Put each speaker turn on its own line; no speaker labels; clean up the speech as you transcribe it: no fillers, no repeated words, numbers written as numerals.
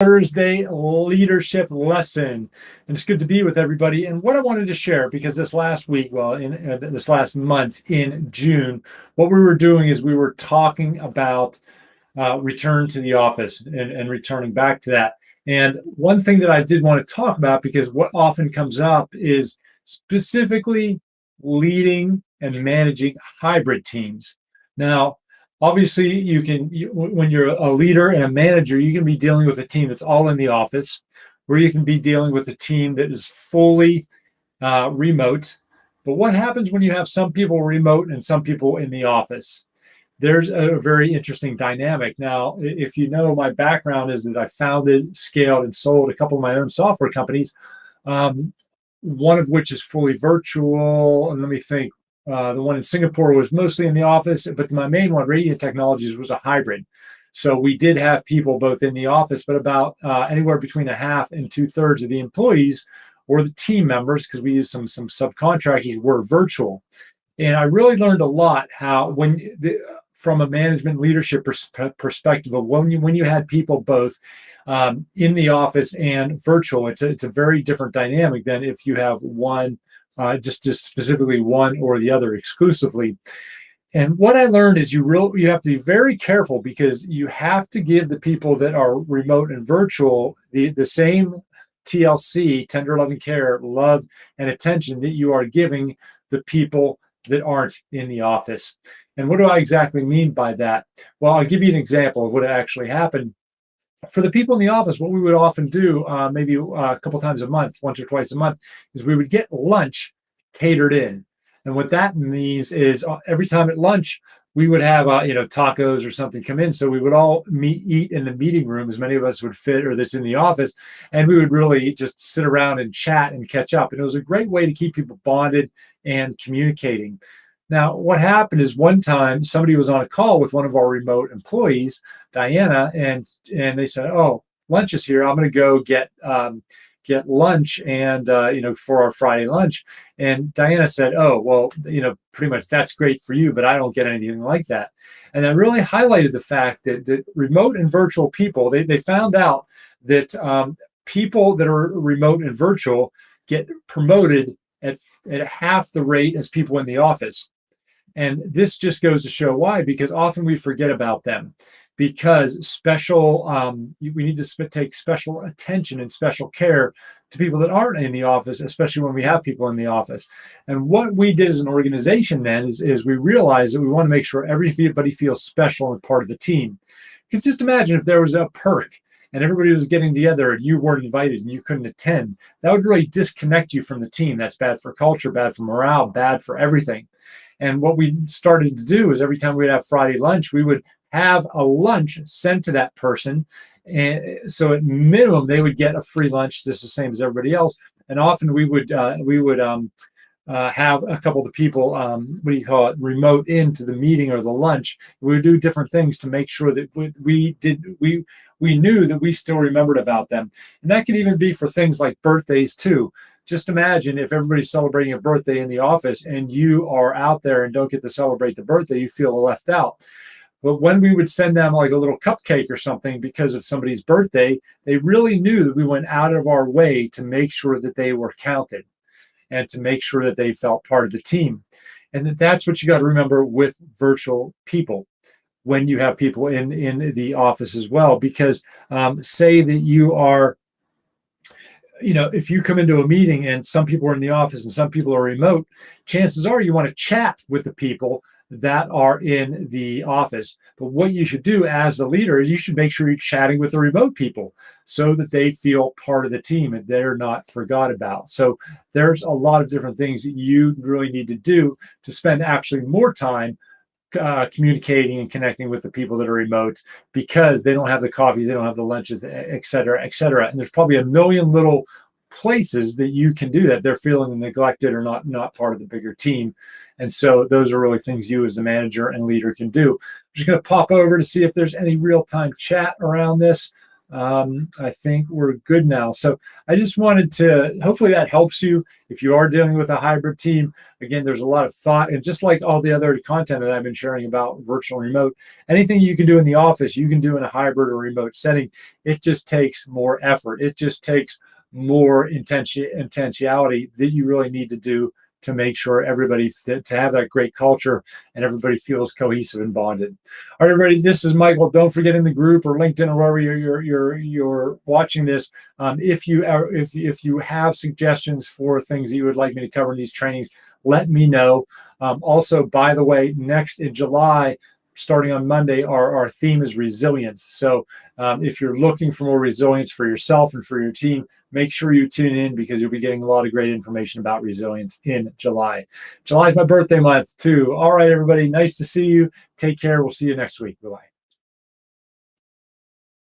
Thursday leadership lesson. And it's good to be with everybody. And what I wanted to share, because this last week, well, in this last month in June, what we were doing is we were talking about return to the office and returning back to that. And one thing that I did want to talk about, because what often comes up is specifically leading and managing hybrid teams. Now, obviously, when you're a leader and a manager, you can be dealing with a team that's all in the office, where you can be dealing with a team that is fully remote. But what happens when you have some people remote and some people in the office? There's a very interesting dynamic. Now, if you know, my background is that I founded, scaled, and sold a couple of my own software companies, one of which is fully virtual. And let me think, the one in Singapore was mostly in the office, but my main one, Radiant Technologies, was a hybrid. So we did have people both in the office, but about anywhere between a half and 2/3 of the employees or the team members, because we use some subcontractors, were virtual. And I really learned a lot how from a management leadership perspective of when you had people both in the office and virtual, it's a very different dynamic than if you have one, just specifically one or the other exclusively. And what I learned is you have to be very careful, because you have to give the people that are remote and virtual the same TLC, tender loving care, love, and attention that you are giving the people that aren't in the office. And what do I exactly mean by that? Well, I'll give you an example of what actually happened. For the people in the office, what we would often do, maybe a couple times a month, once or twice a month, is we would get lunch catered in. And what that means is every time at lunch, we would have tacos or something come in. So we would all eat in the meeting room, as many of us would fit, or that's in the office, and we would really just sit around and chat and catch up. And it was a great way to keep people bonded and communicating. Now, what happened is one time somebody was on a call with one of our remote employees, Diana, and they said, "Oh, lunch is here. I'm going to go get lunch and for our Friday lunch." And Diana said, "Oh, well, pretty much that's great for you, but I don't get anything like that." And that really highlighted the fact that remote and virtual people, they found out that people that are remote and virtual get promoted at half the rate as people in the office. And this just goes to show why, because often we forget about them, because we need to take special attention and special care to people that aren't in the office, especially when we have people in the office. And what we did as an organization then is we realized that we want to make sure everybody feels special and part of the team. Because just imagine if there was a perk and everybody was getting together and you weren't invited and you couldn't attend. That would really disconnect you from the team. That's bad for culture, bad for morale, bad for everything. And what we started to do is every time we'd have Friday lunch, we would have a lunch sent to that person. And so at minimum, they would get a free lunch, just the same as everybody else. And often we would have a couple of the people, remote into the meeting or the lunch. We would do different things to make sure that we knew that we still remembered about them. And that could even be for things like birthdays too. Just imagine if everybody's celebrating a birthday in the office and you are out there and don't get to celebrate the birthday, you feel left out. But when we would send them like a little cupcake or something because of somebody's birthday, they really knew that we went out of our way to make sure that they were counted and to make sure that they felt part of the team. And that's what you got to remember with virtual people when you have people in the office as well. Because say that you are, if you come into a meeting and some people are in the office and some people are remote, chances are you want to chat with the people that are in the office. But what you should do as a leader is you should make sure you're chatting with the remote people so that they feel part of the team and they're not forgot about. So there's a lot of different things that you really need to do to spend actually more time communicating and connecting with the people that are remote, because they don't have the coffees, they don't have the lunches, et cetera, et cetera. And there's probably a million little places that you can do that. They're feeling neglected or not part of the bigger team. And so those are really things you as a manager and leader can do. I'm just going to pop over to see if there's any real-time chat around this. I think we're good now. So I just wanted to, hopefully that helps you if you are dealing with a hybrid team. Again, there's a lot of thought, and just like all the other content that I've been sharing about virtual and remote, anything you can do in the office, you can do in a hybrid or remote setting. It just takes more effort. It just takes more intentionality that you really need to do to make sure everybody to have that great culture and everybody feels cohesive and bonded. All right, everybody, this is Michael. Don't forget, in the group or LinkedIn or wherever you're watching this, if you have suggestions for things that you would like me to cover in these trainings, let me know. Also, by the way, next in July, starting on Monday, our theme is resilience. So if you're looking for more resilience for yourself and for your team, make sure you tune in, because you'll be getting a lot of great information about resilience in July. July is my birthday month too. All right, everybody, nice to see you. Take care. We'll see you next week. Bye-bye.